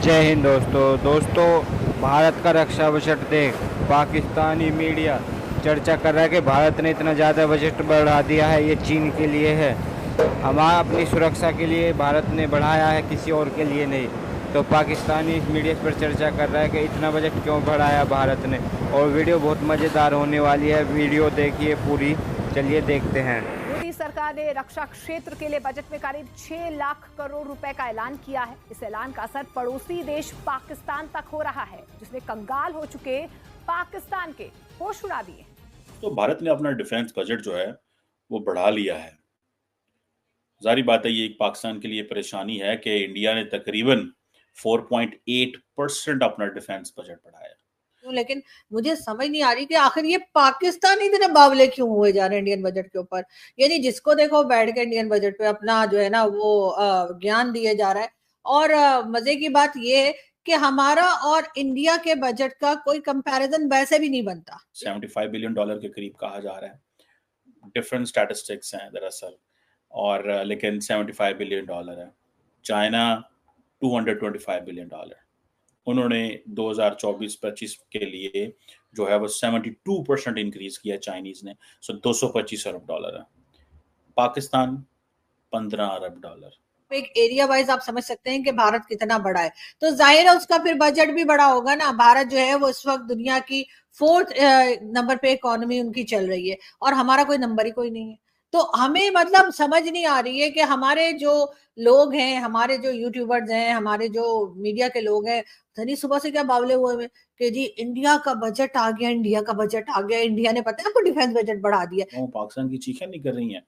जय हिंद दोस्तों। भारत का रक्षा बजट देख पाकिस्तानी मीडिया चर्चा कर रहा है कि भारत ने इतना ज़्यादा बजट बढ़ा दिया है, ये चीन के लिए है। हमारा अपनी सुरक्षा के लिए भारत ने बढ़ाया है, किसी और के लिए नहीं। तो पाकिस्तानी मीडिया इस पर चर्चा कर रहा है कि इतना बजट क्यों बढ़ाया भारत ने। और वीडियो बहुत मज़ेदार होने वाली है, वीडियो देखिए पूरी। चलिए देखते हैं। मोदी सरकार ने रक्षा क्षेत्र के लिए बजट में करीब 6 लाख करोड़ रुपए का ऐलान किया है। इस ऐलान का असर पड़ोसी देश पाकिस्तान तक हो रहा है, जिसने कंगाल हो चुके पाकिस्तान के होश उड़ा दिए। तो भारत ने अपना डिफेंस बजट जो है वो बढ़ा लिया है। जारी बात है, ये एक पाकिस्तान के लिए परेशानी है कि इंडिया ने तकरीबन 4.8% अपना डिफेंस बजट बढ़ाया। लेकिन मुझे समझ नहीं आ रही कि आखिर ये पाकिस्तान इतने बावले क्यों हुए जा रहे हैं इंडियन बजट के ऊपर। यानी जिसको देखो बैठ के इंडियन बजट पे अपना जो है ना वो ज्ञान दिए जा रहा है। और मजे की बात ये है कि हमारा और इंडिया के बजट का कोई कंपैरिजन वैसे भी नहीं बनता। $75 बिलियन के करीब कहा जा रहा है। डिफरेंट स्टैटिस्टिक्स हैं दरअसल, और लेकिन $75 बिलियन है। China $225 billion. उन्होंने 2024-25 के लिए जो है वो 72% इंक्रीज किया चाइनीज ने, सो $225 अरब है। पाकिस्तान $15 अरब। एक एरिया वाइज आप समझ सकते हैं कि भारत कितना बड़ा है, तो जाहिर है उसका फिर बजट भी बड़ा होगा ना। भारत जो है वो इस वक्त दुनिया की 4th नंबर पे इकोनॉमी उनकी चल रही है और हमारा कोई नंबर ही कोई नहीं है। तो हमें मतलब समझ नहीं आ रही है कि हमारे जो लोग हैं, हमारे जो यूट्यूबर्स हैं, हमारे जो मीडिया के लोग हैं, धनी सुबह से क्या बावले हुए हैं कि जी इंडिया का बजट आ गया, इंडिया का बजट आ गया, इंडिया ने पता है आपको डिफेंस बजट बढ़ा दिया। पाकिस्तान की चीखें नहीं कर रही हैं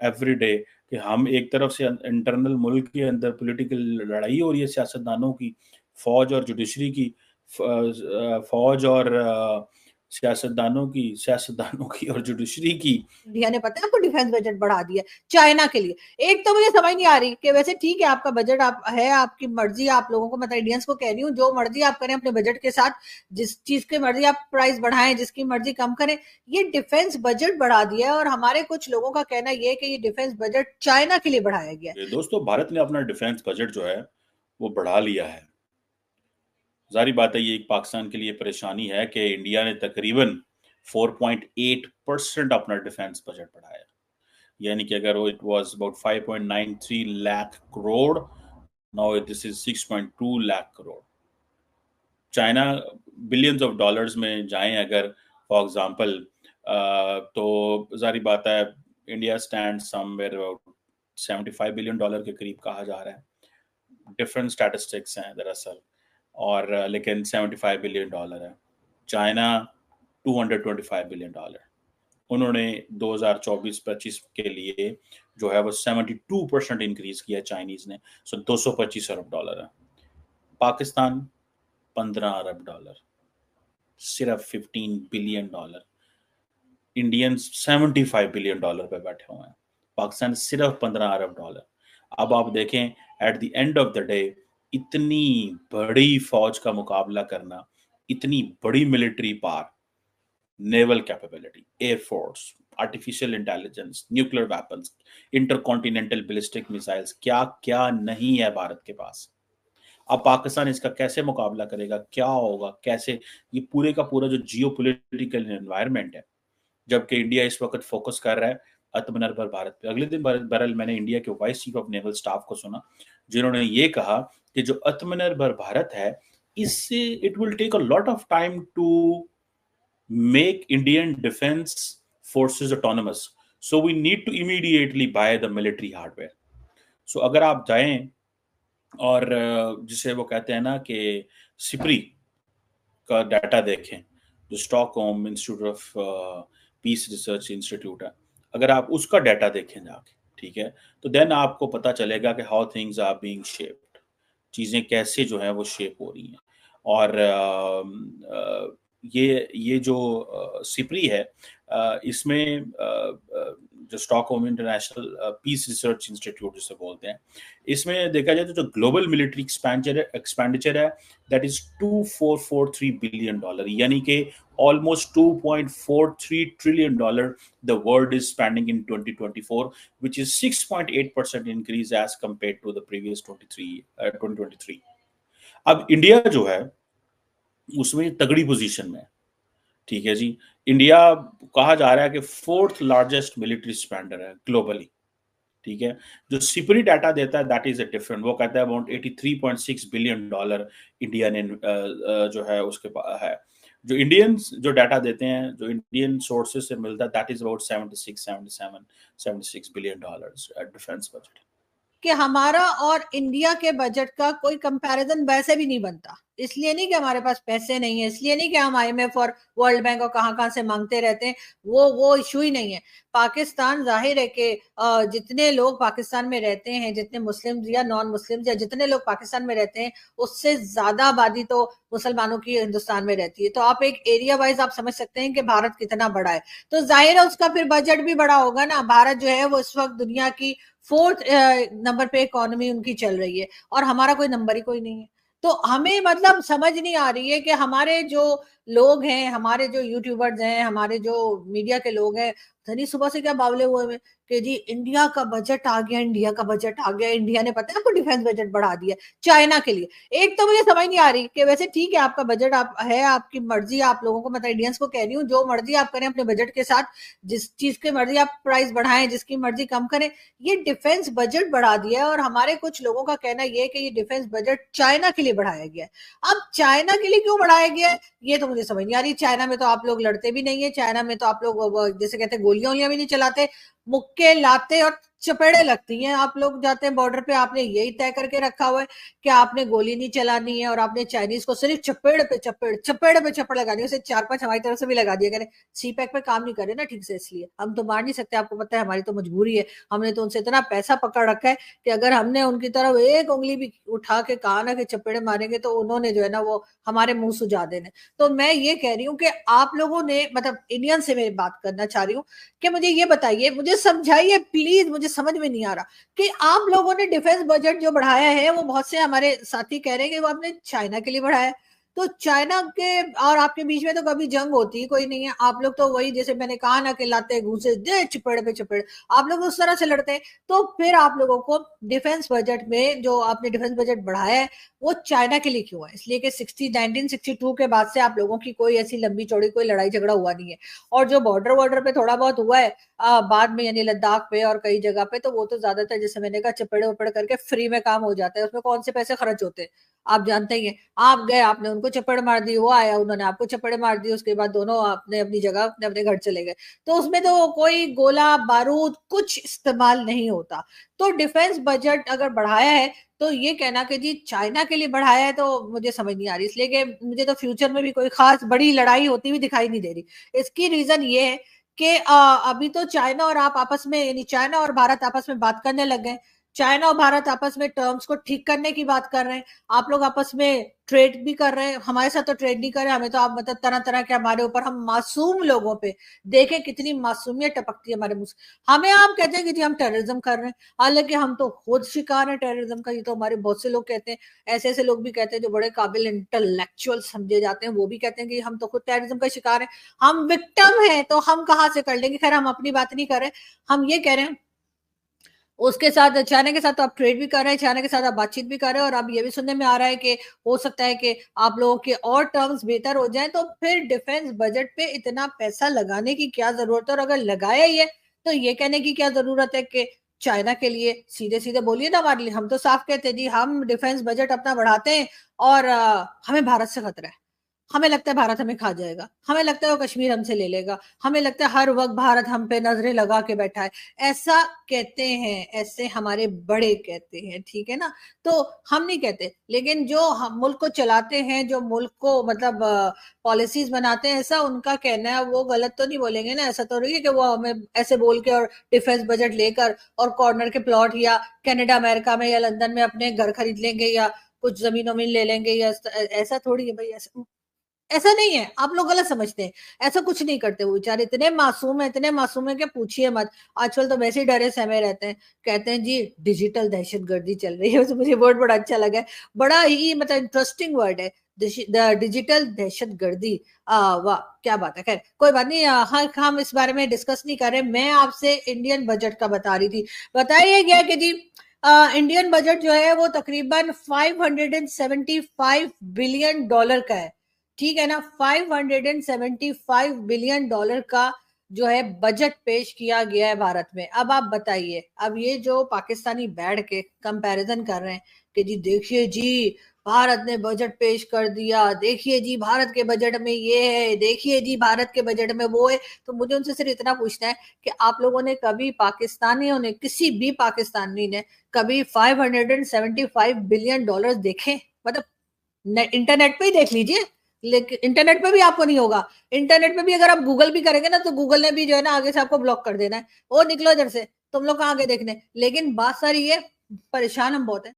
एवरी डे कि हम एक तरफ से इंटरनल मुल्क के अंदर पॉलिटिकल लड़ाई हो रही है, सियासतदानों की, फौज और जुडिशरी की, फौज और सियासतदानों की और जुडिशरी की। इंडिया ने पता है आपको डिफेंस बजट बढ़ा दिया चाइना के लिए। एक तो मुझे समझ नहीं आ रही कि वैसे ठीक है आपका बजट आप है, आपकी मर्जी, आप लोगों को मतलब इंडियंस को कह रही हूँ, जो मर्जी आप करें अपने बजट के साथ, जिस चीज के मर्जी आप प्राइस बढ़ाएं, जिसकी मर्जी कम करें, ये डिफेंस बजट बढ़ा दिया है। और हमारे कुछ लोगों का कहना यह है कि ये डिफेंस बजट चाइना के लिए बढ़ाया गया है। दोस्तों, भारत ने अपना डिफेंस बजट जो है वो बढ़ा लिया है। जारी बात है, ये एक पाकिस्तान के लिए परेशानी है कि इंडिया ने तकरीबन 4.8% अपना डिफेंस बजट बढ़ाया। यानी कि अगर it was about 5.93 lakh crore, now this is 6.2 lakh crore. China billions of dollars में जाएं अगर फॉर एग्जांपल, तो जारी बात है India stand somewhere about $75 billion के करीब कहा जा रहा है। डिफरेंट स्टैटिस्टिक्स हैं दरअसल, और लेकिन $75 बिलियन है। China $225 billion. उन्होंने 2024-25 के लिए जो है वो 72% इंक्रीज किया चाइनीज ने, सो $225 अरब है। पाकिस्तान $15 अरब, सिर्फ $15 बिलियन। इंडियंस $75 बिलियन पे बैठे हुए हैं, पाकिस्तान सिर्फ $15 अरब। अब आप देखें, at the end of the day इतनी बड़ी फौज का मुकाबला करना, इतनी बड़ी military power, naval capability, air force, artificial intelligence, nuclear weapons, intercontinental ballistic missiles, क्या क्या नहीं है भारत के पास। अब पाकिस्तान इसका कैसे मुकाबला करेगा, क्या होगा, कैसे, ये पूरे का पूरा जो जियोपॉलिटिकल एनवायरनमेंट है, जबकि इंडिया इस वक्त फोकस कर रहा है आत्मनिर्भर भारत पे। अगले दिन बहरहाल मैंने इंडिया के vice chief of naval staff को सुना, जिन्होंने ये कहा कि जो आत्मनिर्भर भारत है, इससे it will take a lot of time to make Indian defense forces autonomous. So we need to immediately buy the military hardware. So अगर आप जाएं और जिसे वो कहते हैं ना कि सिप्री का डाटा देखें, जो Stockholm institute of peace Research institute है, अगर आप उसका डाटा देखें जाके, ठीक है, तो देन आपको पता चलेगा कि how things are being shaped, चीज़ें कैसे जो है वो शेप हो रही हैं। और ये जो सिप्री है, इसमें जो Stockholm International Peace Research Institute जिसे बोलते हैं, इसमें देखा जाए तो जो ग्लोबल मिलिट्री एक्सपेंडिचर है दैट इज $2443 बिलियन, यानी कि almost $2.43 trillion the world is spending in 2024, which is 6.8% increase as compared to the previous 2023. अब इंडिया जो है उसमें तगड़ी पोजीशन में है, ठीक है जी। इंडिया कहा जा रहा है कि 4th लार्जेस्ट मिलिट्री स्पेंडर है ग्लोबली, ठीक है। जो सिपरी डाटा देता है दैट इज अ डिफरेंट, वो कहता है अबाउट $83.6 बिलियन इंडिया ने जो है उसके है। जो इंडियंस जो डाटा देते हैं, जो इंडियन सोर्सेज से मिलता है, that is about 76 billion dollars defence budget. कि हमारा और इंडिया के बजट का कोई कंपैरिजन वैसे भी नहीं बनता। इसलिए नहीं कि हमारे पास पैसे नहीं है, इसलिए नहीं कि हम IMF और वर्ल्ड बैंक और कहां से मांगते रहते हैं, वो इशू ही नहीं है। पाकिस्तान जाहिर है कि जितने लोग पाकिस्तान में रहते हैं, जितने मुस्लिम या नॉन मुस्लिम या जितने लोग पाकिस्तान में रहते हैं, उससे ज्यादा आबादी तो मुसलमानों की हिंदुस्तान में रहती है। तो आप एक एरिया वाइज आप समझ सकते हैं कि भारत कितना बड़ा है। तो जाहिर है उसका फिर बजट भी बड़ा होगा ना। भारत जो है वो इस वक्त दुनिया की 4th नंबर पे इकोनॉमी उनकी चल रही है और हमारा कोई नंबर ही कोई नहीं है। तो हमें मतलब समझ नहीं आ रही है कि हमारे जो लोग हैं, हमारे जो यूट्यूबर्स हैं, हमारे जो मीडिया के लोग हैं, धनी सुबह से क्या बावले हुए हैं कि जी इंडिया का बजट आ गया, इंडिया का बजट आ गया, इंडिया ने पता है आपको डिफेंस बजट बढ़ा दिया चाइना के लिए। एक तो मुझे समझ नहीं आ रही कि वैसे ठीक है आपका बजट आप है, आपकी मर्जी, आप लोगों को मतलब इंडियंस को कह रही हूँ, जो मर्जी आप करें अपने बजट के साथ, जिस चीज की मर्जी आप प्राइस बढ़ाएं, जिसकी मर्जी कम करें। ये डिफेंस बजट बढ़ा दिया है और हमारे कुछ लोगों का कहना यह है कि ये डिफेंस बजट चाइना के लिए बढ़ाया गया है। अब चाइना के लिए क्यों बढ़ाया गया है ये तो मुझे समझ नहीं आ रही। चाइना में तो आप लोग लड़ते भी नहीं है, चाइना में तो आप लोग जैसे कहते हैं गोलियां भी नहीं चलाते, मुक्के लाते और चपेड़े लगती हैं। आप लोग जाते हैं बॉर्डर पे, आपने यही तय करके रखा हुआ है कि आपने गोली नहीं चलानी है और आपने चाइनीज को सिर्फ चपेड़ पे चपेड़ लगानी है। उसे 4-5 हमारी तरफ से भी लगा दिया, कह रहे CPEC पे काम नहीं करे ना ठीक से, इसलिए हम तो मार नहीं सकते। आपको पता है हमारी तो मजबूरी है, हमने तो उनसे इतना पैसा पकड़ रखा है कि अगर हमने उनकी तरफ एक उंगली भी उठा के कहा ना कि चपेड़े मारेंगे तो उन्होंने जो है ना वो हमारे मुंह सुझा देने। तो मैं ये कह रही हूँ कि आप लोगों ने मतलब इंडियन से मैं बात करना चाह रही हूँ कि मुझे ये बताइए, मुझे समझाइए प्लीज, मुझे समझ में नहीं आ रहा कि आप लोगों ने डिफेंस बजट जो बढ़ाया है, वो बहुत से हमारे साथी कह रहे हैं कि वो आपने चाइना के लिए बढ़ाया है। तो चाइना के और आपके बीच में तो कभी जंग होती ही कोई नहीं है। आप लोग तो वही जैसे मैंने कहा ना कि लाते घूसे दे चपेड़ पे चपेड़, आप लोग उस तरह से लड़ते हैं। तो फिर आप लोगों को डिफेंस बजट में जो आपने डिफेंस बजट बढ़ाया है वो चाइना के लिए क्यों है? इसलिए कि 1962 के बाद से आप लोगों की कोई ऐसी लंबी चौड़ी कोई लड़ाई झगड़ा हुआ नहीं है। और जो बॉर्डर पे थोड़ा बहुत हुआ है बाद में, यानी लद्दाख पे और कई जगह पे, तो वो तो ज्यादातर जैसे मैंने कहा चपेड़े उपड़ करके फ्री में काम हो जाता है, उसमें कौन से पैसे खर्च होते हैं आप जानते ही हैं। आप गए, आपने उनको चप्पड़ मार दी, वो आया, उन्होंने आपको चप्पड़ मार दी, उसके बाद दोनों अपने अपनी जगह अपने अपने घर चले गए। तो उसमें तो कोई गोला बारूद कुछ इस्तेमाल नहीं होता। तो डिफेंस बजट अगर बढ़ाया है तो ये कहना कि जी चाइना के लिए बढ़ाया है, तो मुझे समझ नहीं आ रही। इसलिए कि मुझे तो फ्यूचर में भी कोई खास बड़ी लड़ाई होती हुई दिखाई नहीं दे रही। इसकी रीजन ये है कि अभी तो चाइना और आप आपस में, यानी चाइना और भारत आपस में बात करने लग गए। चाइना और भारत आपस में टर्म्स को ठीक करने की बात कर रहे हैं। आप लोग आपस में ट्रेड भी कर रहे हैं, हमारे साथ तो ट्रेड नहीं कर रहे। हमें तो आप मतलब तरह तरह के हमारे ऊपर, हम मासूम लोगों पे देखें कितनी मासूमियत टपकती है हमारे मुंह से। हमें आप कहते हैं कि जी हम टेररिज्म कर रहे हैं, हालांकि हम तो खुद शिकार हैं टेररिज्म का। ये तो हमारे बहुत से लोग कहते हैं, ऐसे ऐसे लोग भी कहते हैं जो बड़े काबिल इंटेलेक्चुअल समझे जाते हैं, वो भी कहते हैं कि हम तो खुद टेररिज्म का शिकार है, हम विक्टिम हैं। तो हम कहाँ से कर लेंगे? खैर हम अपनी बात नहीं कर रहे, हम ये कह रहे हैं उसके साथ, चाइना के साथ तो आप ट्रेड भी कर रहे हैं, चाइना के साथ आप बातचीत भी कर रहे हैं, और अब ये भी सुनने में आ रहा है कि हो सकता है कि आप लोगों के और टर्म्स बेहतर हो जाएं। तो फिर डिफेंस बजट पे इतना पैसा लगाने की क्या जरूरत है? और अगर लगाया ही है तो ये कहने की क्या जरूरत है कि चाइना के लिए? सीधे सीधे बोलिए ना हमारे लिए। हम तो साफ कहते हैं जी हम डिफेंस बजट अपना बढ़ाते हैं और हमें भारत से खतरा है। हमें लगता है भारत हमें खा जाएगा, हमें लगता है वो कश्मीर हमसे ले लेगा, हमें लगता है हर वक्त भारत हम पे नजरें लगा के बैठा है। ऐसा कहते हैं, ऐसे हमारे बड़े कहते हैं, ठीक है ना? तो हम नहीं कहते, लेकिन जो हम मुल्क को चलाते हैं, जो मुल्क को मतलब पॉलिसीज बनाते हैं, ऐसा उनका कहना है। वो गलत तो नहीं बोलेंगे ना? ऐसा तो नहीं है कि वो हमें ऐसे बोल के और डिफेंस बजट लेकर और कॉर्नर के प्लॉट या कनाडा अमेरिका में या लंदन में अपने घर खरीद लेंगे या कुछ जमीनों में ले लेंगे, या ऐसा थोड़ी है भाई। ऐसा नहीं है, आप लोग गलत समझते हैं। ऐसा कुछ नहीं करते वो बेचारे, इतने मासूम है, इतने मासूम है कि पूछिए मत। आजकल तो वैसे ही डरे सहमे रहते हैं। कहते हैं जी डिजिटल दहशतगर्दी चल रही है। तो मुझे वर्ड बड़ा अच्छा लगा है, बड़ा ही मतलब इंटरेस्टिंग वर्ड है डिजिटल दहशतगर्दी। वाह क्या बात है। खैर कोई बात नहीं, हम इस बारे में डिस्कस नहीं कर रहे। मैं आपसे इंडियन बजट का बता रही थी। बताया गया कि जी इंडियन बजट जो है वो तकरीबन $575 बिलियन का है, ठीक है ना। $575 बिलियन का जो है बजट पेश किया गया है भारत में। अब आप बताइए, अब ये जो पाकिस्तानी बैठ के कंपैरिजन कर रहे हैं कि जी देखिए जी भारत ने बजट पेश कर दिया, देखिए जी भारत के बजट में ये है, देखिए जी भारत के बजट में वो है, तो मुझे उनसे सिर्फ इतना पूछना है कि आप लोगों ने कभी, पाकिस्तानियों ने, किसी भी पाकिस्तानी ने कभी $575 बिलियन देखे? मतलब इंटरनेट पे ही देख लीजिए, लेकिन इंटरनेट पे भी आपको नहीं होगा। इंटरनेट पे भी अगर आप गूगल भी करेंगे ना तो गूगल ने भी जो है ना आगे से आपको ब्लॉक कर देना है, वो निकलो इधर से, तुम लोग कहाँ आगे देखने। लेकिन बात सारी ये, परेशान हम बहुत है।